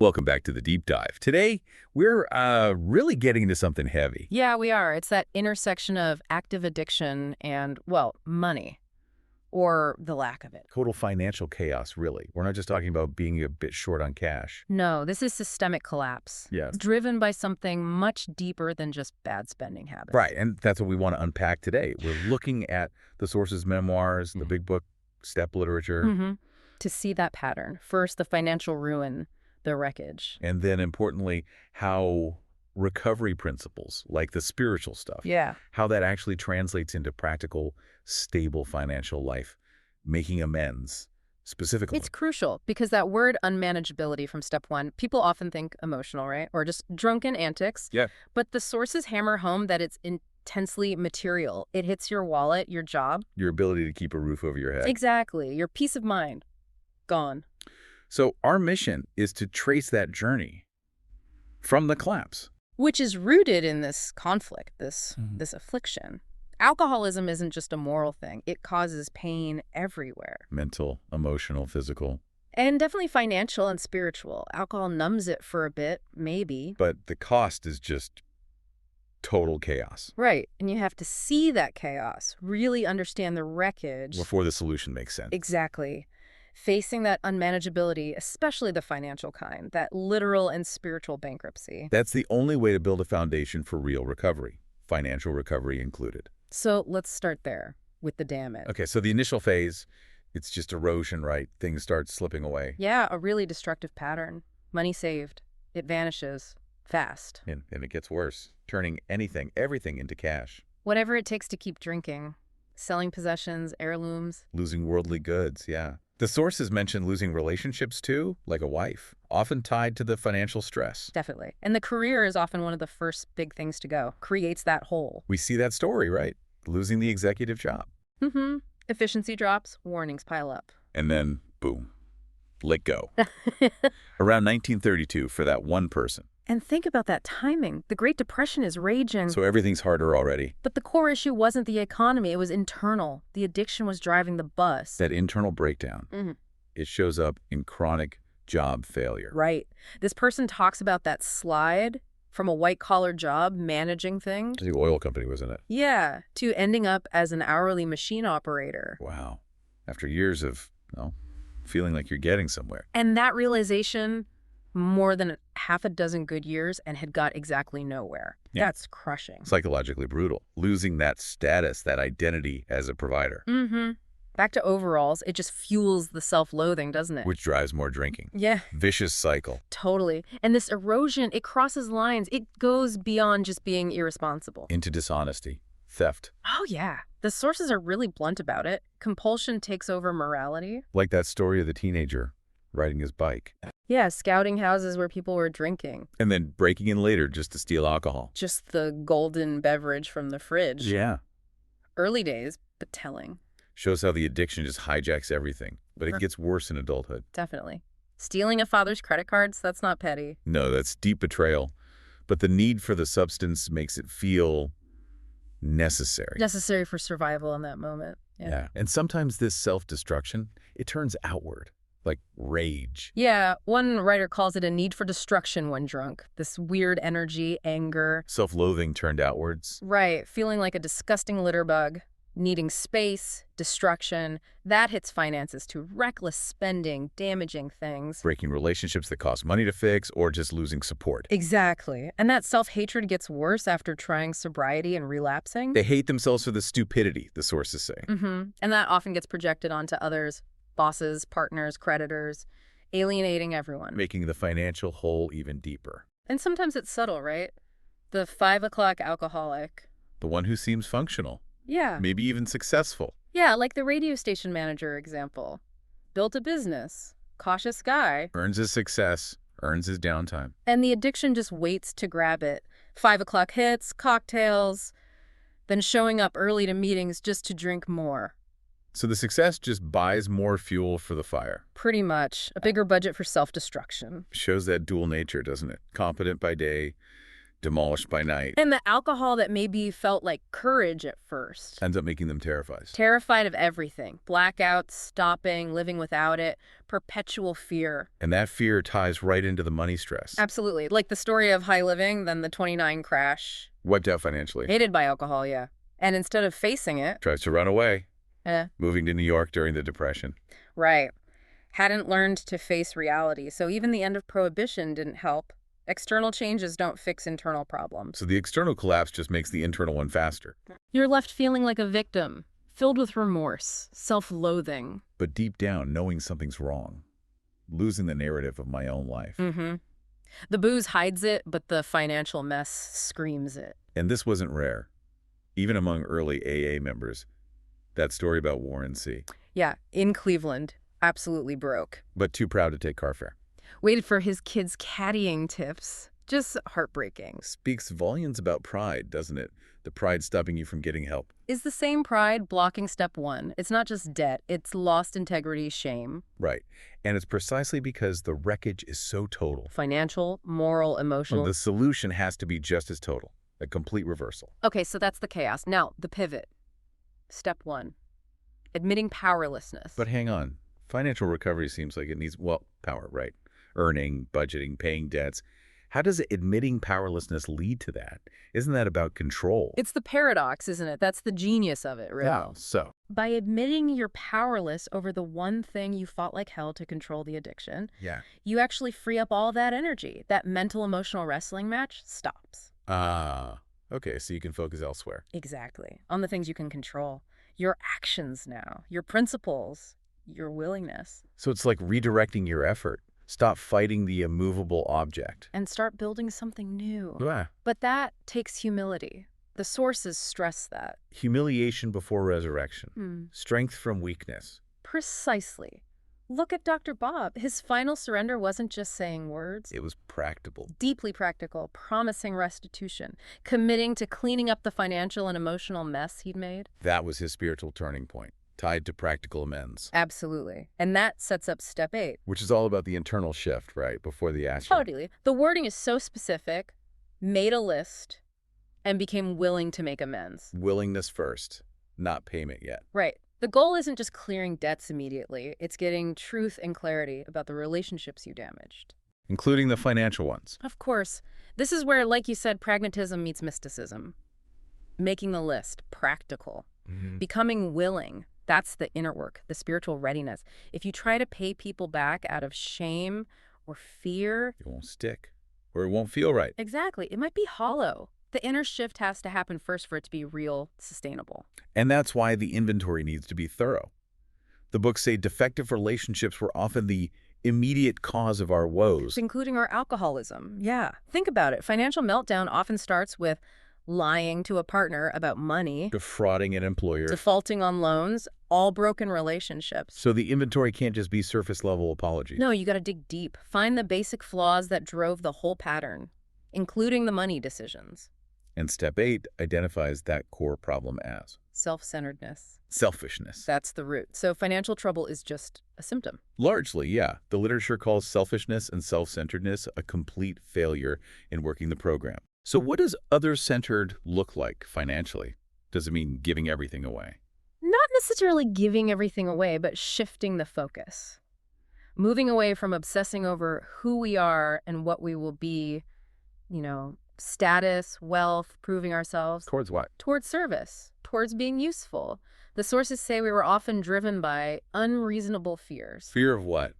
Welcome back to the Deep Dive. Today, we're really getting into something heavy. Yeah, we are. It's that intersection of active addiction and, well, money. Or the lack of it. Total financial chaos, really. We're not just talking about being a bit short on cash. No, this is systemic collapse. Yes. Driven by something much deeper than just bad spending habits. Right, and that's what we want to unpack today. We're looking at the source's memoirs, the big book, step literature. To see that pattern. First, the financial ruin, the wreckage. And then, importantly, how recovery principles, like the spiritual stuff, how that actually translates into practical, stable financial life, making amends specifically. It's crucial because that word unmanageability from step one, people often think emotional, right? Or just drunken antics. Yeah. But the sources hammer home that it's intensely material. It hits your wallet, your job. Your ability to keep a roof over your head. Exactly. Your peace of mind. Gone. So our mission is to trace that journey from the collapse. Which is rooted in this conflict, this affliction. Alcoholism isn't just a moral thing. It causes pain everywhere. Mental, emotional, physical. And definitely financial and spiritual. Alcohol numbs it for a bit, maybe. But the cost is just total chaos. Right. And you have to see that chaos, really understand the wreckage. Before the solution makes sense. Exactly. Facing that unmanageability, especially the financial kind, that literal and spiritual bankruptcy. That's the only way to build a foundation for real recovery, financial recovery included. So let's start there with the damage. Okay, so the initial phase, it's just erosion, right? Things start slipping away. Yeah, a really destructive pattern. Money saved. It vanishes fast. And it gets worse, turning anything, everything into cash. Whatever it takes to keep drinking. Selling possessions, heirlooms. Losing worldly goods, yeah. The sources mention losing relationships too, like a wife, often tied to the financial stress. Definitely. And the career is often one of the first big things to go. Creates that hole. We see that story, right? Losing the executive job. Efficiency drops, warnings pile up. And then, boom, let go. Around 1932 for that one person. And think about that timing. The Great Depression is raging. So everything's harder already. But the core issue wasn't the economy. It was internal. The addiction was driving the bus. That internal breakdown, it shows up in chronic job failure. Right. This person talks about that slide from a white-collar job managing things. The oil company, wasn't it? Yeah, to ending up as an hourly machine operator. Wow. After years of, feeling like you're getting somewhere. And that realization, more than half a dozen good years, and had got exactly nowhere. Yeah. That's crushing. Psychologically brutal. Losing that status, that identity as a provider. Back to overalls, it just fuels the self-loathing, doesn't it? Which drives more drinking. Yeah. Vicious cycle. Totally. And this erosion, it crosses lines. It goes beyond just being irresponsible. Into dishonesty, theft. Oh, yeah. The sources are really blunt about it. Compulsion takes over morality. Like that story of the teenager riding his bike. Yeah, scouting houses where people were drinking. And then breaking in later just to steal alcohol. Just the golden beverage from the fridge. Yeah. Early days, but telling. Shows how the addiction just hijacks everything. But it gets worse in adulthood. Definitely. Stealing a father's credit cards, that's not petty. No, that's deep betrayal. But the need for the substance makes it feel necessary. Necessary for survival in that moment. Yeah. And sometimes this self-destruction, it turns outward, like rage. Yeah, one writer calls it a need for destruction when drunk. This weird energy, anger. Self-loathing turned outwards. Right, feeling like a disgusting litter bug. Needing space, destruction, that hits finances too. Reckless spending, damaging things. Breaking relationships that cost money to fix, or just losing support. Exactly. And that self-hatred gets worse after trying sobriety and relapsing. They hate themselves for the stupidity, the sources say. And that often gets projected onto others, bosses, partners, creditors, alienating everyone. Making the financial hole even deeper. And sometimes it's subtle, right? The 5 o'clock alcoholic. The one who seems functional. Yeah. Maybe even successful. Yeah, like the radio station manager example. Built a business. Cautious guy. Earns his success, earns his downtime. And the addiction just waits to grab it. 5 o'clock hits, cocktails, then showing up early to meetings just to drink more. So the success just buys more fuel for the fire. Pretty much. A bigger budget for self-destruction. Shows that dual nature, doesn't it? Competent by day, demolished by night. And the alcohol that maybe felt like courage at first Ends up making them terrified. Terrified of everything. Blackouts, stopping, living without it, perpetual fear. And that fear ties right into the money stress. Absolutely. Like the story of high living, then the 29 crash. Wiped out financially. Hated by alcohol, yeah. And instead of facing it... Tries to run away. Moving to New York during the Depression. Right. Hadn't learned to face reality. So even the end of Prohibition didn't help. External changes don't fix internal problems. So the external collapse just makes the internal one faster. You're left feeling like a victim, filled with remorse, self-loathing. But deep down, knowing something's wrong. Losing the narrative of my own life. Mm-hmm. The booze hides it, but the financial mess screams it. And this wasn't rare. Even among early AA members. That story about Warren C. Yeah, in Cleveland. Absolutely broke. But too proud to take car fare. Waited for his kids' caddying tips. Just heartbreaking. Speaks volumes about pride, doesn't it? The pride stopping you from getting help. Is the same pride blocking step one? It's not just debt, it's lost integrity, shame. Right. And it's precisely because the wreckage is so total. Financial, moral, emotional. The solution has to be just as total. A complete reversal. Okay, so that's the chaos. Now, the pivot. Step one. Admitting powerlessness. But hang on. Financial recovery seems like it needs, well, power, right? Earning, budgeting, paying debts. How does admitting powerlessness lead to that? Isn't that about control? It's the paradox, isn't it? That's the genius of it, really. Yeah, so. By admitting you're powerless over the one thing you fought like hell to control the addiction, you actually free up all that energy. That mental, emotional wrestling match stops. Okay, so you can focus elsewhere. Exactly. On the things you can control. Your actions now, your principles, your willingness. So it's like redirecting your effort. Stop fighting the immovable object. And start building something new. Yeah. But that takes humility. The sources stress that. Humiliation before resurrection. Strength from weakness. Precisely. Look at Dr. Bob. His final surrender wasn't just saying words. It was practical. Deeply practical, promising restitution, committing to cleaning up the financial and emotional mess he'd made. That was his spiritual turning point, tied to practical amends. Absolutely. And that sets up step 8. Which is all about the internal shift, right, before the action. Totally. The wording is so specific, made a list, and became willing to make amends. Willingness first, not payment yet. Right. The goal isn't just clearing debts immediately. It's getting truth and clarity about the relationships you damaged. Including the financial ones. Of course. This is where, like you said, pragmatism meets mysticism. Making the list practical. Becoming willing. That's the inner work, the spiritual readiness. If you try to pay people back out of shame or fear... It won't stick. Or it won't feel right. Exactly. It might be hollow. The inner shift has to happen first for it to be real, sustainable. And that's why the inventory needs to be thorough. The books say defective relationships were often the immediate cause of our woes. Including our alcoholism. Yeah. Think about it. Financial meltdown often starts with lying to a partner about money. Defrauding an employer. Defaulting on loans. All broken relationships. So the inventory can't just be surface-level apologies. No, you got to dig deep. Find the basic flaws that drove the whole pattern, including the money decisions. And step 8 identifies that core problem as self-centeredness. Selfishness. That's the root. So financial trouble is just a symptom. Largely, yeah. The literature calls selfishness and self-centeredness a complete failure in working the program. So what does other-centered look like financially? Does it mean giving everything away? Not necessarily giving everything away, but shifting the focus. Moving away from obsessing over who we are and what we will be, status, wealth, proving ourselves. Towards what? Towards service, towards being useful. The sources say we were often driven by unreasonable fears. Fear of what?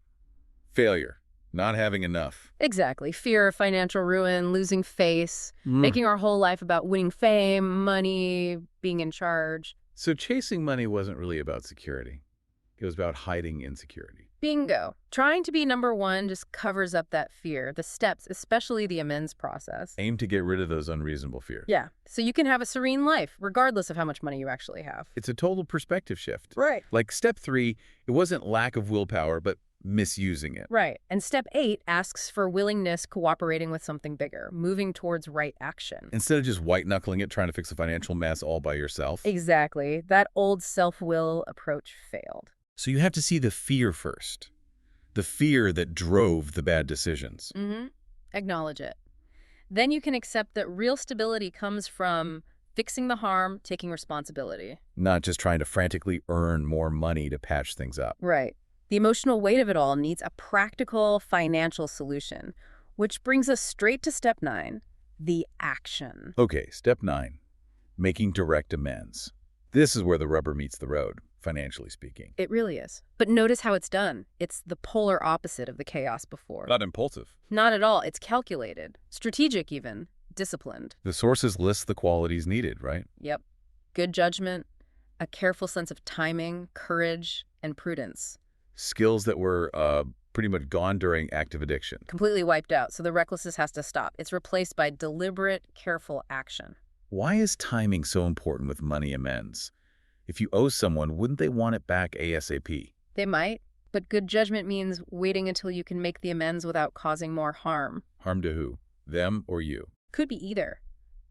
Failure. Not having enough. Exactly. Fear of financial ruin, losing face, making our whole life about winning fame, money, being in charge. So chasing money wasn't really about security. It was about hiding insecurity. Bingo. Trying to be number one just covers up that fear. The steps, especially the amends process. Aim to get rid of those unreasonable fears. Yeah. So you can have a serene life, regardless of how much money you actually have. It's a total perspective shift. Right. Like step 3, it wasn't lack of willpower, but misusing it. Right. And step 8 asks for willingness cooperating with something bigger, moving towards right action. Instead of just white-knuckling it, trying to fix a financial mess all by yourself. Exactly. That old self-will approach failed. So you have to see the fear first. The fear that drove the bad decisions. Acknowledge it. Then you can accept that real stability comes from fixing the harm, taking responsibility. Not just trying to frantically earn more money to patch things up. Right. The emotional weight of it all needs a practical financial solution, which brings us straight to step 9, the action. Okay, step 9, making direct amends. This is where the rubber meets the road, financially speaking. It really is. But notice how it's done. It's the polar opposite of the chaos before. Not impulsive. Not at all. It's calculated, strategic even, disciplined. The sources list the qualities needed, right? Yep. Good judgment, a careful sense of timing, courage, and prudence. Skills that were pretty much gone during active addiction. Completely wiped out, so the recklessness has to stop. It's replaced by deliberate, careful action. Why is timing so important with money amends? If you owe someone, wouldn't they want it back ASAP? They might, but good judgment means waiting until you can make the amends without causing more harm. Harm to who? Them or you? Could be either.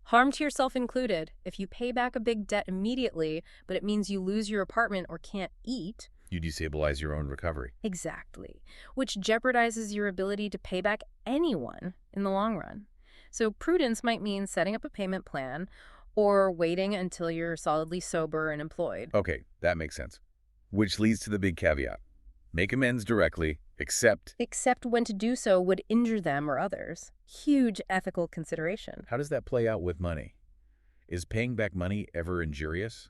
Harm to yourself included. If you pay back a big debt immediately, but it means you lose your apartment or can't eat. You destabilize your own recovery. Exactly. Which jeopardizes your ability to pay back anyone in the long run. So prudence might mean setting up a payment plan or waiting until you're solidly sober and employed. Okay, that makes sense. Which leads to the big caveat. Make amends directly, except when to do so would injure them or others. Huge ethical consideration. How does that play out with money? Is paying back money ever injurious?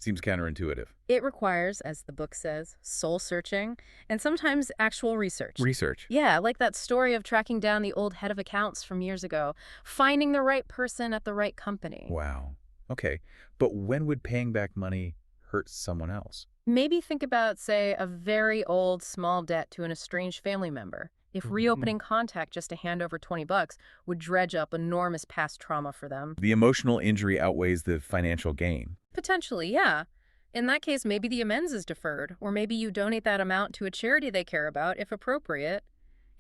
Seems counterintuitive. It requires, as the book says, soul-searching and sometimes actual research. Research? Yeah, like that story of tracking down the old head of accounts from years ago, finding the right person at the right company. Wow. Okay, but when would paying back money hurt someone else? Maybe think about, say, a very old small debt to an estranged family member. If reopening contact just to hand over $20 would dredge up enormous past trauma for them. The emotional injury outweighs the financial gain. Potentially, yeah. In that case, maybe the amends is deferred, or maybe you donate that amount to a charity they care about, if appropriate.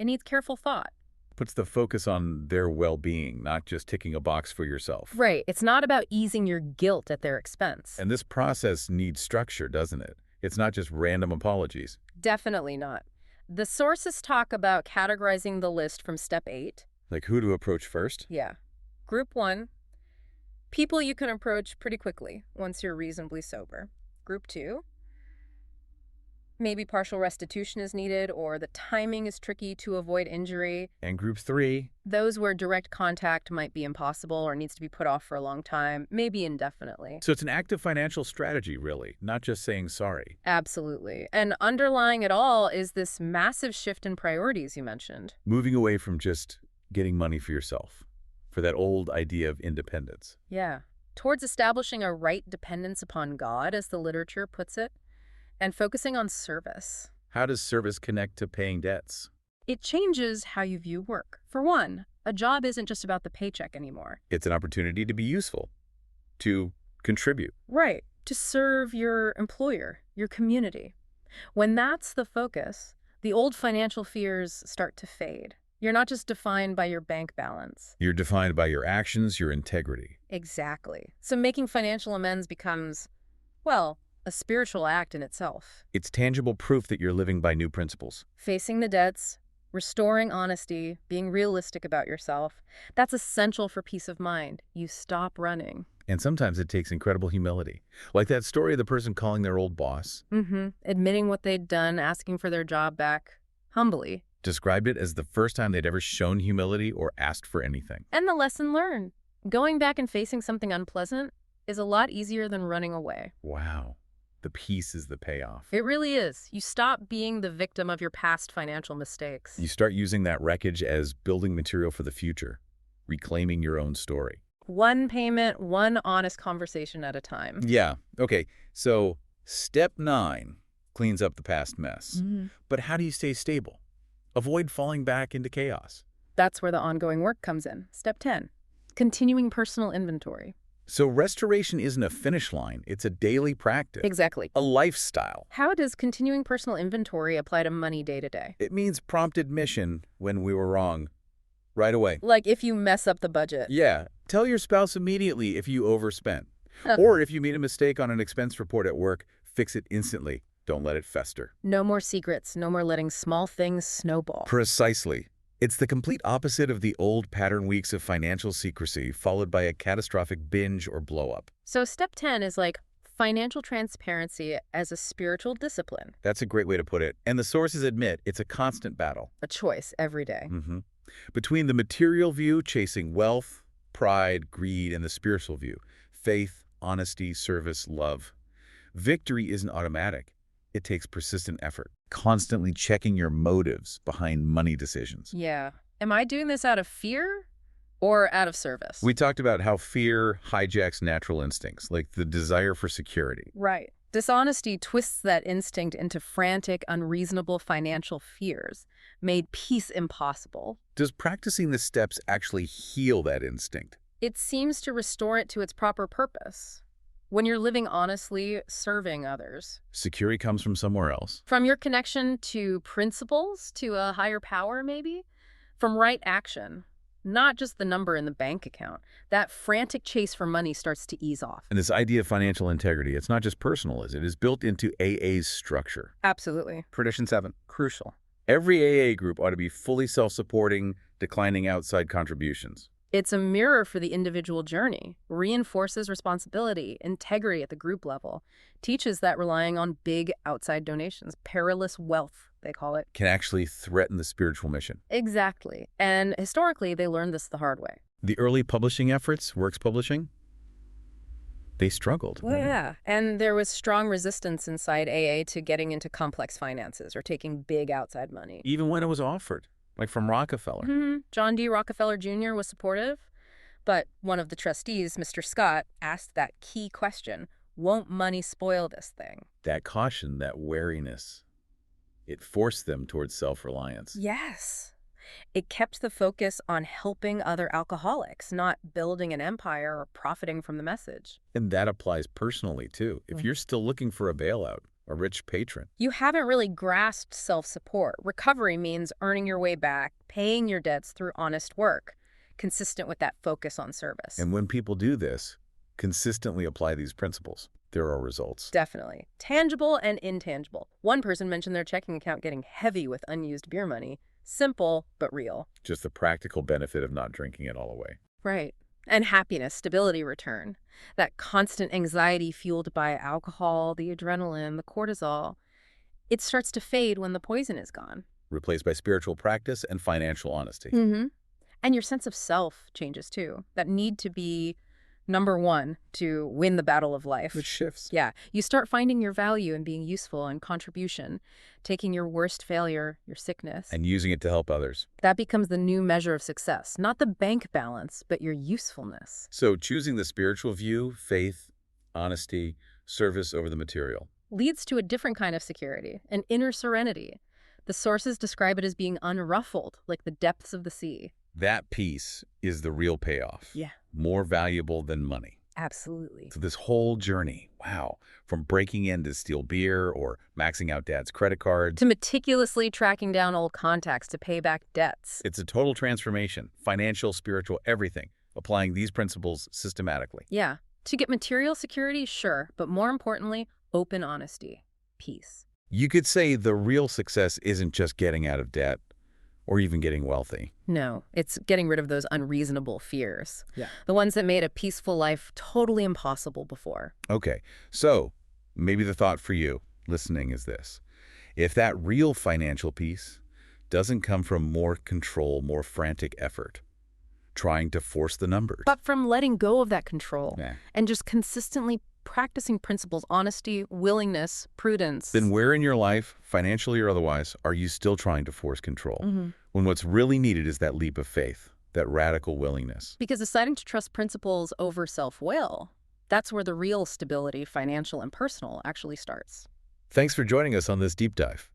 It needs careful thought. Puts the focus on their well-being, not just ticking a box for yourself. Right. It's not about easing your guilt at their expense. And this process needs structure, doesn't it? It's not just random apologies. Definitely not. The sources talk about categorizing the list from step 8. Like who to approach first? Yeah. Group 1, people you can approach pretty quickly once you're reasonably sober. Group 2, maybe partial restitution is needed or the timing is tricky to avoid injury. And group 3, those where direct contact might be impossible or needs to be put off for a long time, maybe indefinitely. So it's an active financial strategy, really, not just saying sorry. Absolutely. And underlying it all is this massive shift in priorities you mentioned. Moving away from just getting money for yourself, for that old idea of independence. Yeah. Towards establishing a right dependence upon God, as the literature puts it, and focusing on service. How does service connect to paying debts? It changes how you view work. For one, a job isn't just about the paycheck anymore. It's an opportunity to be useful, to contribute. Right. To serve your employer, your community. When that's the focus, the old financial fears start to fade. You're not just defined by your bank balance. You're defined by your actions, your integrity. Exactly. So making financial amends becomes, well, a spiritual act in itself. It's tangible proof that you're living by new principles. Facing the debts, restoring honesty, being realistic about yourself, that's essential for peace of mind. You stop running. And sometimes it takes incredible humility. Like that story of the person calling their old boss. Admitting what they'd done, asking for their job back, humbly. Described it as the first time they'd ever shown humility or asked for anything. And the lesson learned. Going back and facing something unpleasant is a lot easier than running away. Wow. The peace is the payoff. It really is. You stop being the victim of your past financial mistakes. You start using that wreckage as building material for the future, reclaiming your own story. One payment, one honest conversation at a time. Yeah. Okay. So step 9 cleans up the past mess. But how do you stay stable? Avoid falling back into chaos. That's where the ongoing work comes in. Step 10, continuing personal inventory. So restoration isn't a finish line. It's a daily practice. Exactly. A lifestyle. How does continuing personal inventory apply to money day to day? It means prompt admission when we were wrong. Right away. Like if you mess up the budget. Yeah. Tell your spouse immediately if you overspent. Or if you made a mistake on an expense report at work, fix it instantly. Don't let it fester. No more secrets. No more letting small things snowball. Precisely. It's the complete opposite of the old pattern weeks of financial secrecy, followed by a catastrophic binge or blow-up. So step 10 is like financial transparency as a spiritual discipline. That's a great way to put it. And the sources admit it's a constant battle. A choice every day. Between the material view, chasing wealth, pride, greed, and the spiritual view, faith, honesty, service, love. Victory isn't automatic. It takes persistent effort, constantly checking your motives behind money decisions. Yeah. Am I doing this out of fear or out of service? We talked about how fear hijacks natural instincts, like the desire for security. Right. Dishonesty twists that instinct into frantic, unreasonable financial fears, made peace impossible. Does practicing the steps actually heal that instinct? It seems to restore it to its proper purpose. When you're living honestly, serving others. Security comes from somewhere else. From your connection to principles, to a higher power, maybe? From right action, not just the number in the bank account. That frantic chase for money starts to ease off. And this idea of financial integrity, it's not just personal, is it? It's built into AA's structure. Absolutely. Tradition 7, crucial. Every AA group ought to be fully self-supporting, declining outside contributions. It's a mirror for the individual journey, reinforces responsibility, integrity at the group level, teaches that relying on big outside donations, perilous wealth, they call it, can actually threaten the spiritual mission. Exactly. And historically, they learned this the hard way. The early publishing efforts, Works Publishing, they struggled. Well, yeah. And there was strong resistance inside AA to getting into complex finances or taking big outside money. Even when it was offered. Like from Rockefeller. John D. Rockefeller Jr. was supportive, but one of the trustees, Mr. Scott, asked that key question, won't money spoil this thing? That caution, that wariness, it forced them towards self-reliance. Yes. It kept the focus on helping other alcoholics, not building an empire or profiting from the message. And that applies personally, too. If you're still looking for a bailout, a rich patron. You haven't really grasped self-support. Recovery means earning your way back, paying your debts through honest work, consistent with that focus on service. And when people do this, consistently apply these principles, there are results. Definitely. Tangible and intangible. One person mentioned their checking account getting heavy with unused beer money. Simple, but real. Just the practical benefit of not drinking it all away. Right. And happiness, stability return. That constant anxiety fueled by alcohol, the adrenaline, the cortisol, it starts to fade when the poison is gone. Replaced by spiritual practice and financial honesty. And your sense of self changes too. That need to be number one to win the battle of life. It shifts. Yeah. You start finding your value in being useful and contribution, taking your worst failure, your sickness, and using it to help others. That becomes the new measure of success. Not the bank balance, but your usefulness. So choosing the spiritual view, faith, honesty, service over the material, leads to a different kind of security, an inner serenity. The sources describe it as being unruffled, like the depths of the sea. That peace is the real payoff. Yeah. More valuable than money. Absolutely. So this whole journey, wow, from breaking in to steal beer or maxing out dad's credit cards. To meticulously tracking down old contacts to pay back debts. It's a total transformation, financial, spiritual, everything, applying these principles systematically. Yeah. To get material security, sure, but more importantly, open honesty, peace. You could say the real success isn't just getting out of debt or even getting wealthy. No, it's getting rid of those unreasonable fears. Yeah. The ones that made a peaceful life totally impossible before. Okay, so maybe the thought for you listening is this. If that real financial peace doesn't come from more control, more frantic effort, trying to force the numbers. But from letting go of that control Yeah. and just consistently practicing principles, honesty, willingness, prudence. Then where in your life, financially or otherwise, are you still trying to force control? When what's really needed is that leap of faith, that radical willingness. Because deciding to trust principles over self-will, that's where the real stability, financial and personal, actually starts. Thanks for joining us on this deep dive.